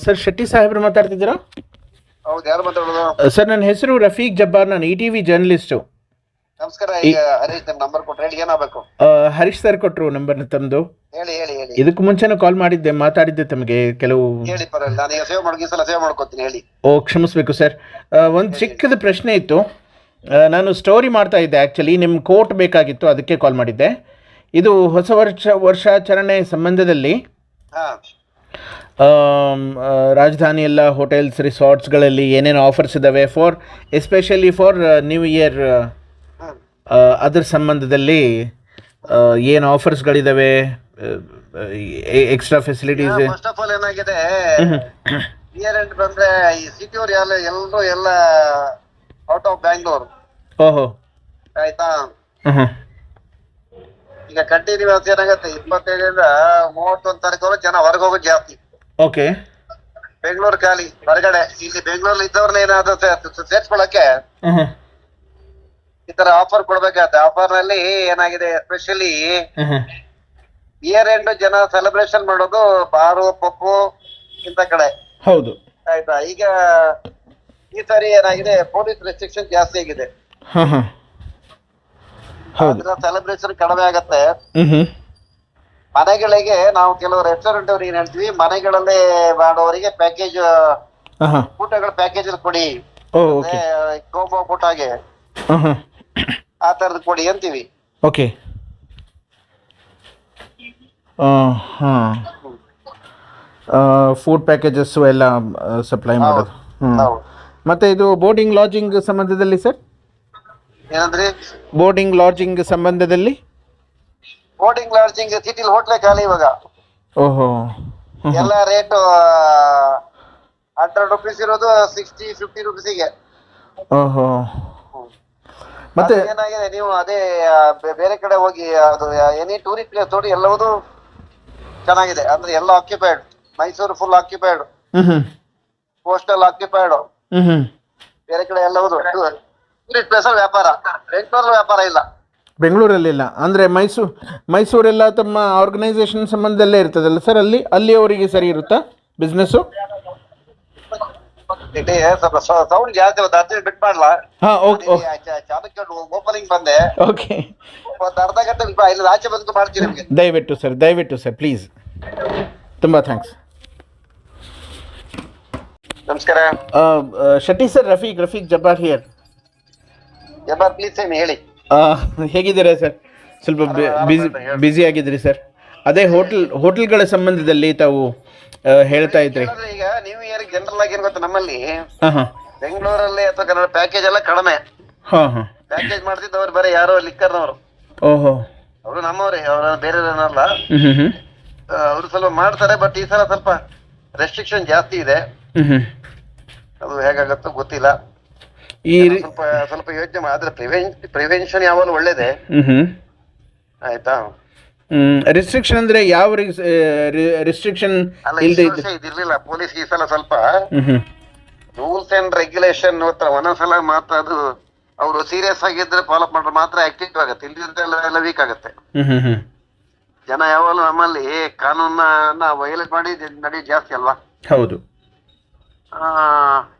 Sir Shetty ಸಾಹೇಬ್ರು ಮಾತಾಡ್ತಿದ್ದೀರಾ? ಹೌದು, ಯಾರು ಮಾತಾಡೋದು? ಸರ್ ನನ್ನ ಹೆಸರು ರಫೀಕ್ ಜಬ್ಬಾರ್, ನಾನು ETV ಜರ್ನಲಿಸ್ಟು. ನಮಸ್ಕಾರ. ಈಗ ಹರೀಶ್ ನಂಬರ್ ಕೊಟ್ರೆ ಹೇಳಿ, ಏನಾಗಬೇಕು? ಹರೀಶ್ ಸರ್ ಕೊಟ್ಟರು ನಂಬರ್ನ ತಮ್ಮದು. ಹೇಳಿ ಹೇಳಿ ಹೇಳಿ. ಇದಕ್ಕೂ ಮುಂಚೆನೂ ಕಾಲ್ ಮಾಡಿದ್ದೆ, ಮಾತಾಡಿದ್ದೆ ತಮಗೆ ಕೆಲವು. ಹೇಳಿ, ಪರವಾಗಿಲ್ಲ. ನಾನು ಈಗ ಸೇವ್ ಮಾಡ್ಕೊತೀನಿ. ಹೇಳಿ. ಕ್ಷಮಿಸ್ಬೇಕು ಸರ್. ಒಂದು ಚಿಕ್ಕದ ಪ್ರಶ್ನೆ ಇತ್ತು. ನಾನು ಸ್ಟೋರಿ ಮಾಡ್ತಾ ಇದ್ದೆ, ಆ್ಯಕ್ಚುಲಿ ನಿಮ್ಮ ಕೋಟ್ ಬೇಕಾಗಿತ್ತು, ಅದಕ್ಕೆ ಕಾಲ್ ಮಾಡಿದ್ದೆ. ಇದು ಹೊಸ ವರ್ಷಾಚರಣೆ ಸಂಬಂಧದಲ್ಲಿ ರಾಜಧಾನಿ ಎಲ್ಲ ಹೋಟೆಲ್ಸ್ ರಿಸಾರ್ಟ್ಸ್ಗಳಲ್ಲಿ ಏನೇನು ಆಫರ್ಸ್ ಇದ್ದಾವೆ ಎಸ್ಪೆಷಲಿ ಫಾರ್ ನ್ಯೂ ಇಯರ್, ಅದರ ಸಂಬಂಧದಲ್ಲಿ ಏನು ಆಫರ್ಸ್ಗಳಿದ್ದಾವೆ, extra facilities. First of all ಏನಾಗಿದೆ, ಇಯರ್ ಎಂಡ್ ಬಂದ್ರೆ ಈ ಸಿಟಿ ಅವ್ರು ಎಲ್ಲರೂ ಎಲ್ಲ ಔಟ್ ಆಫ್ ಬ್ಯಾಂಗ್ಳೂರ್. ಓಹೋ, ಆಯ್ತಾ? ಈಗ ಕಂಟಿನ್ಯೂಸ್ ಏನಾಗತ್ತೆ, 25ರಿಂದ 31 ತಾರೀಕು ಜನ ಹೊರಗೆ ಹೋಗೋದು ಜಾಸ್ತಿ. ಓಕೆ. ಬೆಂಗಳೂರು ಖಾಲಿ, ಹೊರಗಡೆ. ಇಲ್ಲಿ ಬೆಂಗಳೂರಲ್ಲಿ ಇದ್ದವ್ರನ್ನ ಏನಾದ್ರು ಸೇರ್ಸ್ಕೊಳಕ್ಕೆ ಈ ತರ ಆಫರ್ ಕೊಡ್ಬೇಕಾಗತ್ತೆ. ಆಫರ್ ನಲ್ಲಿ ಏನಾಗಿದೆ, ಎಸ್ಪೆಷಲಿ ಇಯರ್ ಎಂಡ್ ಜನ ಸೆಲೆಬ್ರೇಷನ್ ಮಾಡೋದು ಬಾರು ಪಪ್ಪು ಇಂತ ಕಡೆ. ಹೌದು. ಆಯ್ತಾ? ಈಗ ಈ ಸಾರಿ ಏನಾಗಿದೆ, ಪೊಲೀಸ್ ರೆಸ್ಟ್ರಿಕ್ಷನ್ ಜಾಸ್ತಿ ಆಗಿದೆ. ಸೆಲೆಬ್ರೇಷನ್ ಕಡಿಮೆ ಆಗತ್ತೆ. ಮನೆಗಳಿಗೆ ನಾವು ಕೆಲವು ರೆಸ್ಟೋರೆಂಟ್ ಅವ್ರಿಗೆ ಏನ್ ಹೇಳ್ತೀವಿ, ಮನೆಗಳಲ್ಲೇ ಮಾಡೋರಿಗೆ ಪ್ಯಾಕೇಜ್ ಊಟಗಳ ಪ್ಯಾಕೇಜ್ ಕೊಡಿ, ಕೋಂಬೋ ಊಟಗೆ ಆ ತರದ್ ಕೊಡಿ ಅಂತೀವಿ. ಓಕೆ. ಫುಡ್ ಪ್ಯಾಕೇಜಸ್ ಎಲ್ಲ ಸಪ್ಲೈ ಮಾಡೋದು. ಮತ್ತೆ ಇದು ಬೋರ್ಡಿಂಗ್ ಲಾಡ್ಜಿಂಗ್ ಸಂಬಂಧದಲ್ಲಿ ಸರ್? ಏನಂದ್ರಿ? ಬೋರ್ಡಿಂಗ್ ಲಾಡ್ಜಿಂಗ್ ಸಂಬಂಧದಲ್ಲಿ? ಬೋರ್ಡಿಂಗ್ ಲಾಡ್ಜಿಂಗ್ ಸಿಟಿಲಿ ಹೋಟ್ಲೆ ಖಾಲಿ ಇವಾಗ. ಓಹೋ. ಎಲ್ಲ ರೇಟ್ 100 rupees ಇರೋದು 60-50 rupeesಗೆ. ಓಹೋ. ಮತ್ತೆ ಏನಾಗಿದೆ, ನೀವು ಅದೇ ಬೇರೆ ಕಡೆ ಹೋಗಿ ಅದು ಎನಿ ಟೂರಿಸ್ಟ್ ಪ್ಲೇಸ್ ನೋಡಿ, ಎಲ್ಲವೂ ಚೆನ್ನಾಗಿದೆ. ಅಂದ್ರೆ ಎಲ್ಲ occupied. Mysuru full occupied, coastal occupied. ಬೇರೆ ಕಡೆ ಎಲ್ಲವೂ ಟೂರಿಸ್ಟ್ ಪ್ಲೇಸ್ ವ್ಯಾಪಾರ. ಬೆಂಗಳೂರಲ್ಲಿ ವ್ಯಾಪಾರ ಇಲ್ಲ, ಬೆಂಗಳೂರಲ್ಲಿ ಇಲ್ಲ. ಅಂದರೆ ಮೈಸೂರೆಲ್ಲ ತಮ್ಮ ಆರ್ಗನೈಸೇಷನ್ ಸಂಬಂಧದಲ್ಲೇ ಇರ್ತದಲ್ಲ ಸರ್, ಅಲ್ಲಿಯವರಿಗೆ ಸರಿ ಇರುತ್ತಾ ಬಿಸ್ನೆಸ್ಸು? ಸ್ವಲ್ಪ ಸೌಂಡ್ ಜಾಸ್ತಿ ಇರುತ್ತೆ, ಅರ್ಜೆಂಟ್ ಬಿಟ್ ಮಾಡ್ಲಾ? ಚಾಲಕ ಓಪನಿಂಗ್ ಬಂದೆ. ಓಕೆ. ಒಂದು ಅರ್ಧ ಗಂಟೆ ಇಲ್ಲಿ ಆಚೆ ಬಂದು ಮಾಡ್ತೀನಿ ನಿಮಗೆ. ದಯವಿಟ್ಟು ಸರ್ ಪ್ಲೀಸ್. ತುಂಬ ಥ್ಯಾಂಕ್ಸ್. ನಮಸ್ಕಾರ. Shetty sir, Rafiq Jabbar here. Jabbar please ಹೇಳಿ. ಹೇಗಿದ್ದೀರಾ ಸರ್? ಸ್ವಲ್ಪ ಬ್ಯುಸಿ ಆಗಿದ್ರಿ ಸರ್? ಅದೇ ಹೋಟೆಲ್ಗಳ ಸಂಬಂಧದಲ್ಲಿ ತಾವು ಹೇಳ್ತಾ ಇದ್ರಿ. ಈಗ ನ್ಯೂ ಇಯರ್ ಜನರಲ್ ಆಗಿ ಏನ್ ಗೊತ್ತಾ, ನಮ್ಮಲ್ಲಿ ಬೆಂಗಳೂರಲ್ಲಿ ಅಥವಾ ಕನ್ನಡ ಪ್ಯಾಕೇಜ್ ಎಲ್ಲ ಕಡಿಮೆ. ಪ್ಯಾಕೇಜ್ ಮಾಡ್ತಿದ್ದವ್ರು ಬರೀ ಯಾರೋ ಲಿಕ್ಕರ್ನವರು. ಓಹೋ. ಅವರು ನಮ್ಮವ್ರೆ, ಅವ್ರ ಬೇರೆ ಏನಲ್ಲ. ಅವರು ಸ್ವಲ್ಪ ಮಾಡ್ತಾರೆ, ಬಟ್ ಈ ಸಲ ಸ್ವಲ್ಪ ರೆಸ್ಟ್ರಿಕ್ಷನ್ ಜಾಸ್ತಿ ಇದೆ. ಅದು ಹೇಗಾಗತ್ತೋ ಗೊತ್ತಿಲ್ಲ. ಸ್ವಲ್ಪ ಯೋಚನೆ ಆದ್ರೆ ಪ್ರಿವೆನ್ಷನ್ ಯಾವಾಗಲೂ ಒಳ್ಳೇದೇ. ಆಯ್ತಾ? ರೆಸ್ಟ್ರಿಕ್ಷನ್ ಅಂದ್ರೆ ಯಾವ ರೆಸ್ಟ್ರಿಕ್ಷನ್? ಇದಿರ್ಲಿಲ್ಲ ಪೊಲೀಸ್ ಈ ಸಲ ಸ್ವಲ್ಪ ರೂಲ್ಸ್ ಅಂಡ್ ರೆಗ್ಯುಲೇಷನ್ ಒಂದೊಂದ್ಸಲ ಮಾತ್ರ ಅದು ಅವರು ಸೀರಿಯಸ್ ಆಗಿದ್ರೆ ಫಾಲೋ ಮಾಡ್ರೆ ಮಾತ್ರ ಆಕ್ಟಿವ್ ಆಗುತ್ತೆ, ಇಲ್ಲಿಂದ ವೀಕ್ ಆಗುತ್ತೆ. ಜನ ಯಾವಾಗಲೂ ನಮ್ಮಲ್ಲಿ ಕಾನೂನನ್ನ ವೈಲೇಟ್ ಮಾಡಿ ನಡೆಯೋದು ಜಾಸ್ತಿ ಅಲ್ವಾ? ಹೌದು.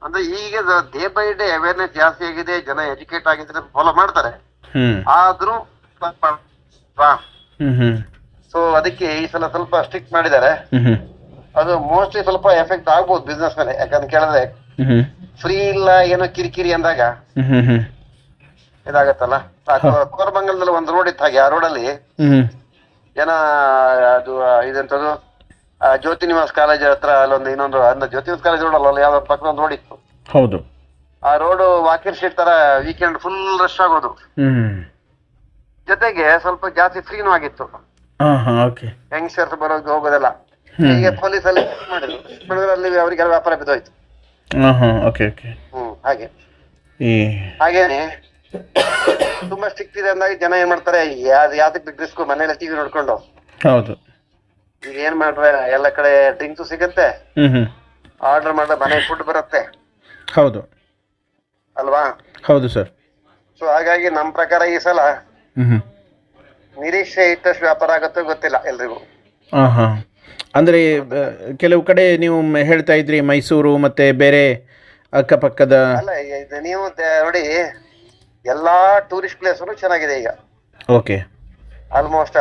ಅಂದ್ರೆ ಈಗ ಡೇ ಬೈ ಡೇ ಅವೇರ್ನೆಸ್ ಜಾಸ್ತಿ ಆಗಿದೆ, ಜನ ಎಜುಕೇಟ್ ಆಗಿದ್ರೆ ಫಾಲೋ ಮಾಡ್ತಾರೆ. ಆದ್ರೂ ಸೊ ಅದಕ್ಕೆ ಈ ಸಲ ಸ್ವಲ್ಪ ಸ್ಟ್ರಿಕ್ಟ್ ಮಾಡಿದ್ದಾರೆ. ಅದು ಮೋಸ್ಟ್ಲಿ ಸ್ವಲ್ಪ ಎಫೆಕ್ಟ್ ಆಗ್ಬೋದು ಬಿಸ್ನೆಸ್ ಮೇಲೆ. ಯಾಕಂತ ಕೇಳಿದ್ರೆ ಫ್ರೀ ಇಲ್ಲ, ಏನೋ ಕಿರಿಕಿರಿ ಅಂದಾಗ ಇದಾಗತ್ತಲ್ಲ. ಕೋರಮಂಗಲದಲ್ಲಿ ಒಂದು ರೋಡ್ ಇತ್ತು ಹಾಗೆ, ಆ ರೋಡಲ್ಲಿ ಜನ ಅದು ಇದಂತದ್ದು ಜ್ಯೋತಿ ನಿವಾಸ್ ಕಾಲೇಜ್ ಹತ್ರ ಅಲ್ಲೊಂದು ಇನ್ನೊಂದು ಜ್ಯೋತಿ ನಿವಾಸ್ ಕಾಲೇಜ್ ರೋಡ್ ಅಲ್ಲ, ಯಾವ್ದು ಪಕ್ಕ ಒಂದು ರೋಡ್ ಇತ್ತು. ಹೌದು. ಆ ರೋಡ್ ವಾಕಿರ್ ಸ್ಟ್ರೀಟ್ ತರ ವೀಕೆಂಡ್ ಫುಲ್ ರಶ್ ಆಗೋದು. ಜೊತೆಗೆ ಸ್ವಲ್ಪ ಜಾಸ್ತಿ ಫ್ರೀನೂ ಆಗಿತ್ತು, ಯಂಗ್ಸ್ಟರ್ಸ್ ಬರೋದು ಹೋಗೋದೆಲ್ಲ. ಈಗ ಪೊಲೀಸ್ ಅಲ್ಲಿ ಮಾಡಿದ್ರು, ಅಲ್ಲಿ ಅವರಿಗೆಲ್ಲ ವ್ಯಾಪಾರ ಬಿದ್ದೋಯ್ತು. ಹಾಗೇನೆ ತುಂಬಾ ಸ್ಟ್ರಿಕ್ಟ್ ಇದೆ ಅಂದಾಗ ಜನ ಏನ್ ಮಾಡ್ತಾರೆ, ಯಾವ್ದಕ್ಕೆ ರಿಸ್ಕ್, ಮನೇಲಿ ಟಿವಿ ನೋಡ್ಕೊಂಡು. ಹೌದು. ಈಗ ಏನ್ ಮಾಡ್ರೆ, ಎಲ್ಲ ಕಡೆ ಡ್ರಿಂಕ್ಸ್ ಸಿಗುತ್ತೆ, ಆರ್ಡರ್ ಮಾಡಿದ್ರೆ ಮನೆ ಫುಡ್ ಬರುತ್ತೆ. ಹೌದು ಅಲ್ವಾ? ಹೌದು ಸರ್. ಸೊ ಹಾಗಾಗಿ ನಮ್ಮ ಪ್ರಕಾರ ಈ ಸಲ ನಿರೀಕ್ಷೆ ಇಟ್ಟಷ್ಟು ವ್ಯಾಪಾರ ಆಗುತ್ತೋ ಗೊತ್ತಿಲ್ಲ ಎಲ್ರಿಗೂ. ಅಂದರೆ ಕೆಲವು ಕಡೆ ನೀವು ಹೇಳ್ತಾ ಇದ್ರಿ ಮೈಸೂರು ಮತ್ತು ಬೇರೆ ಅಕ್ಕಪಕ್ಕದ. ಅಲ್ಲ ಇದು ನೀವು ನೋಡಿ ಎಲ್ಲಾ ಟೂರಿಸ್ಟ್ ಪ್ಲೇಸ್ ಚೆನ್ನಾಗಿದೆ ಈಗ. ಓಕೆ. ಆಲ್ಮೋಸ್ಟ್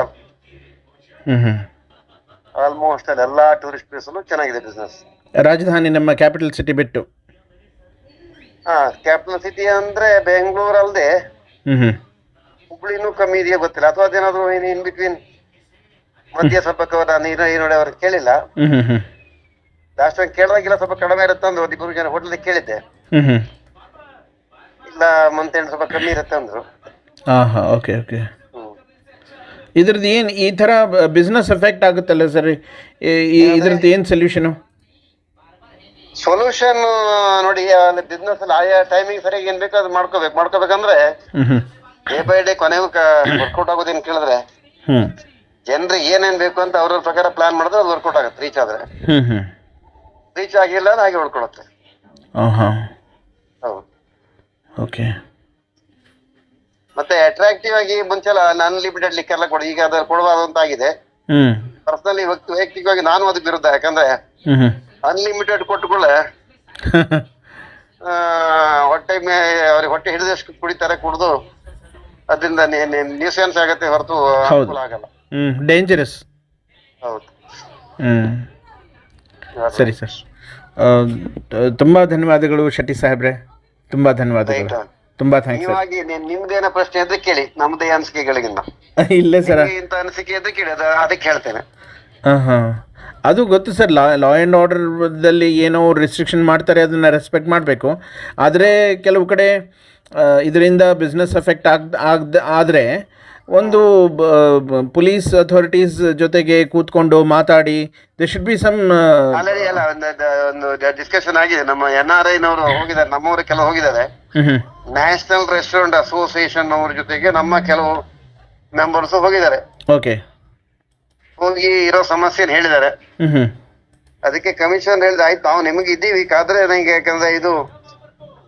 ಆಲ್ ಎಲ್ಲಾ ಟೂರಿಸ್ಟ್ ಪ್ಲೇಸ್ ಚೆನ್ನಾಗಿದೆ ಬಿಸ್ನೆಸ್. ರಾಜಧಾನಿ ನಮ್ಮ ಕ್ಯಾಪಿಟಲ್ ಸಿಟಿ ಬಿಟ್ಟು. ಕ್ಯಾಪಿಟಲ್ ಸಿಟಿ ಅಂದ್ರೆ ಬೆಂಗಳೂರು ಅಲ್ಲದೆ ಹುಬ್ಳಿನೂ ಕಮ್ಮಿ ಇದೆಯಾ ಗೊತ್ತಿಲ್ಲ, ಅಥವಾ ಅದೇನಾದ್ರು ಇನ್ ಬಿಟ್ವೀನ್ ಮಧ್ಯ ಸ್ವಲ್ಪ ನೋಡಿ ಅವ್ರಿಗೆ ಕೇಳಿಲ್ಲ. ಲಾಸ್ಟ್ ಟೈಮ್ ಕೇಳಿದಾಗಿಲ್ಲ ಸ್ವಲ್ಪ ಕಡಿಮೆ ಇರುತ್ತೆ ಅಂದ್ರು. 1-2 ಜನ ಹೋಟೆಲ್ ಕೇಳಿದ್ದೆ, ಇಲ್ಲ ಮಂತ್ ಎಂಡ್ ಸ್ವಲ್ಪ ಕಮ್ಮಿ ಇರುತ್ತೆ ಅಂದ್ರು. Okay okay. ಇದ್ರದ್ದು ಏನು ಈ ಥರ ಬಿಸ್ನೆಸ್ ಎಫೆಕ್ಟ್ ಆಗುತ್ತಲ್ಲ ಸರ್, ಇದ್ರದ್ದು ಏನು ಸೊಲ್ಯೂಷನ್ ನೋಡಿ, ಬಿಸ್ನೆಸ್ ಅಲ್ಲಿ ಆಯಾ ಟೈಮಿಂಗ್ ಸರಿಯಾಗಿ ಏನ್ ಬೇಕೋ ಅದು ಮಾಡ್ಕೋಬೇಕಂದ್ರೆ ಡೇ ಬೈ ಡೇ ಕೊನೆಗೂ ವರ್ಕೌಟ್ ಆಗೋದೇನು ಕೇಳಿದ್ರೆ ಜನರಿಗೆ ಏನೇನ್ ಬೇಕು ಅಂತ ಅವ್ರ ಪ್ರಕಾರ ಪ್ಲಾನ್ ಮಾಡಿದ್ರೆ ಅದು ವರ್ಕೌಟ್ ಆಗುತ್ತೆ. ರೀಚ್ ಆದ್ರೆ ರೀಚ್ ಆಗಿಲ್ಲ ಹಾಗೆ ಹೊಡ್ಕೊಳುತ್ತೆ. ಹೌದು. ಓಕೆ. ಮತ್ತೆ ಅಟ್ರಾಕ್ಟಿವ್ ಆಗಿ ಮುಂಚೆಲ್ಲ ಅನ್ಲಿಮಿಟೆಡ್ ಲಿಕ್ ಎಲ್ಲ ಕೊಡಿ, ಈಗ ಅದ್ರ ಕೊಡಬಾರ್ದು ಅಂತ ಆಗಿದೆ. ಪರ್ಸನಲಿ ವೈಯಕ್ತಿಕವಾಗಿ ನಾನು ಅದಕ್ಕೆ ವಿರುದ್ಧ. ಯಾಕಂದ್ರೆ ಅನ್ಲಿಮಿಟೆಡ್ ಕೊಟ್ಟುಕೊಳ್ಳೆ ಅವ್ರಿಗೆ ಹೊಟ್ಟೆ ಹಿಡಿದಷ್ಟು ಕುಡಿತಾರೆ, ಕುಡಿದು ಅದರಿಂದ ನ್ಯೂಸೆನ್ಸ್ ಆಗತ್ತೆ ಹೊರತು ಅನುಕೂಲ ಆಗಲ್ಲ. ಡೇಂಜರಸ್. ಹೌದು. ಸರಿ ಸರ್, ತುಂಬ ಧನ್ಯವಾದಗಳು ಶೆಟ್ಟಿ ಸಾಹೇಬ್ರೆ, ತುಂಬ ಧನ್ಯವಾದಗಳು. ತುಂಬಾ ಥ್ಯಾಂಕ್ಸ್. ನೀವಾಗಿ ನಿಮ್ದೇನೋ ಪ್ರಶ್ನೆ ಇದ್ರೆ ಕೇಳಿ, ನಮ್ದೇ ಅನಿಸಿಕೆಗಳಿಗಿಂತ. ಇಲ್ಲ ಸರ್, ಇಂಥ ಅನಿಸಿಕೆ ಇದ್ರೆ ಕೇಳಿ, ಅದಕ್ಕೆ ಹೇಳ್ತೇನೆ. ಅದು ಗೊತ್ತು ಸರ್, ಲಾ ಆ್ಯಂಡ್ ಆರ್ಡರ್ದಲ್ಲಿ ಏನೋ ರಿಸ್ಟ್ರಿಕ್ಷನ್ ಮಾಡ್ತಾರೆ, ಅದನ್ನು ರೆಸ್ಪೆಕ್ಟ್ ಮಾಡಬೇಕು. ಆದರೆ ಕೆಲವು ಕಡೆ ಇದರಿಂದ ಬಿಸ್ನೆಸ್ ಎಫೆಕ್ಟ್ ಆದರೆ ಒಂದು ಪೊಲೀಸ್ ಅಥಾರಿಟೀಸ್ ಜೊತೆಗೆ ಕೂತ್ಕೊಂಡು ಮಾತಾಡಿ they should be some. Already ಅಲ್ಲ ಒಂದು ಡಿಸ್ಕಷನ್ ಆಗಿದೆ. ನಮ್ಮ NRIನವರು ಹೋಗಿದ್ದಾರೆ, ನಮ್ಮವರು ಕೆಲವು ಹೋಗಿದ್ದಾರೆ. ನ್ಯಾಷನಲ್ ರೆಸ್ಟೋರೆಂಟ್ ಅಸೋಸಿಯೇಷನ್ ಅವ್ರ ಜೊತೆಗೆ ನಮ್ಮ ಕೆಲವು ಮೆಂಬರ್ಸ್ ಹೋಗಿದ್ದಾರೆ. ಓಕೆ. ಹೋಗಿ ಇರೋ ಸಮಸ್ಯೆನ ಹೇಳಿದ್ದಾರೆ. ಅದಕ್ಕೆ ಕಮಿಷನ್ ಹೇಳಿದ್ರೆ ಆಯ್ತು ನಾವು ನಿಮಗೆ ಇದ್ದೀವಿ, ಆದ್ರೆ ನಂಗೆ ಯಾಕಂದ್ರೆ ಇದು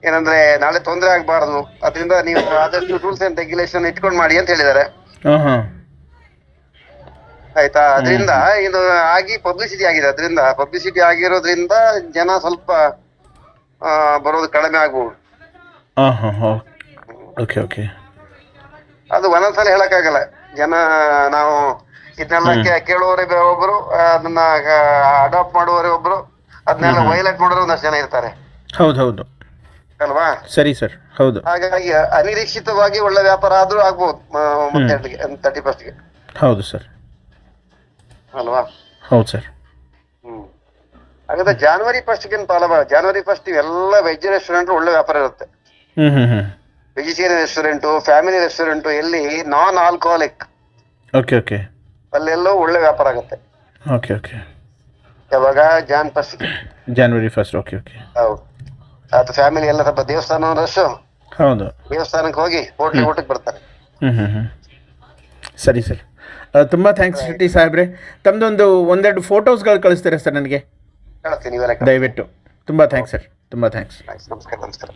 ಏನಂದ್ರೆ ನಾಳೆ ತೊಂದರೆ ಆಗ್ಬಾರ್ದು, ಅದರಿಂದ ನೀವು ಆದಷ್ಟು ರೂಲ್ಸ್ ಅಂಡ್ ರೆಗ್ಯುಲೇಷನ್ ಇಟ್ಕೊಂಡು ಮಾಡಿ ಅಂತ ಹೇಳಿದ್ದಾರೆ. ಆಯ್ತಾ. ಅದರಿಂದ ಇದು ಆಗಿ ಪಬ್ಲಿಸಿಟಿ ಆಗಿದೆ. ಅದರಿಂದ ಪಬ್ಲಿಸಿಟಿ ಆಗಿರೋದ್ರಿಂದ ಜನ ಸ್ವಲ್ಪ ಬರೋದು ಕಡಿಮೆ ಆಗ್ಬೋದು. ಅದು ಒಂದೊಂದ್ಸಲ ಹೇಳಕ್ಕಾಗಲ್ಲ. ಜನ ನಾವು ಇದನ್ನೆಲ್ಲ ಕೇಳುವವರೇ ಒಬ್ರು, ಅದನ್ನ ಅಡಾಪ್ಟ್ ಮಾಡುವವರೇ ಒಬ್ರು, ಅದನ್ನೆಲ್ಲ ವೈಲೇಟ್ ಮಾಡೋರು ಒಂದಷ್ಟು ಜನ ಇರ್ತಾರೆ. ಹೌದೌದು ಅಲ್ವಾ? ಸರಿ ಸರ್, ಹೌದು. ಹಾಗಾಗಿ ಅನಿರೀಕ್ಷಿತವಾಗಿ ಒಳ್ಳೆ ವ್ಯಾಪಾರ ಆದ್ರೂ ಆಗ್ಬೋದು 31st. ಹೌದು ಸರ್, ಅಲ್ವಾ? ಹೌದು ಸರ್. ಹಾಗಾದ್ರೆ January 1st January 1st ಎಲ್ಲ ವೆಜ್ ರೆಸ್ಟೋರೆಂಟ್ ಒಳ್ಳೆ ವ್ಯಾಪಾರ ಇರುತ್ತೆ. ವೆಜಿಟೇರಿಯನ್ ರೆಸ್ಟೋರೆಂಟ್, ಫ್ಯಾಮಿಲಿ ರೆಸ್ಟೋರೆಂಟ್, ಎಲ್ಲಿ ನಾನ್ ಆಲ್ಕೋಹಾಲಿಕ್, ಓಕೆ ಓಕೆ, ಅಲ್ಲೆಲ್ಲೋ ಒಳ್ಳೆ ವ್ಯಾಪಾರ ಆಗುತ್ತೆ. Okay okay. ಯಾವಾಗ? January 1st. Okay okay. ಹೌದು. ಅದು ಫ್ಯಾಮಿಲಿ ಎಲ್ಲ ಸ್ವಲ್ಪ ದೇವಸ್ಥಾನ ರಶ್. ಹೌದು, ದೇವಸ್ಥಾನಕ್ಕೆ ಹೋಗಿ ಊಟಕ್ಕೆ ಬರ್ತಾರೆ. ಸರಿ ಸರ್, ತುಂಬ ಥ್ಯಾಂಕ್ಸ್ ಶೆಟ್ಟಿ ಸಾಹೇಬ್ರೆ. ತಮ್ಮದೊಂದು ಒಂದೆರಡು ಫೋಟೋಸ್ಗಳು ಕಳಿಸ್ತೀರಾ ಸರ್ ನನಗೆ? ಕಳಿಸ್ತೀನಿ, ದಯವಿಟ್ಟು. ತುಂಬ ಥ್ಯಾಂಕ್ಸ್ ಸರ್, ತುಂಬ ಥ್ಯಾಂಕ್ಸ್. ನಮಸ್ಕಾರ.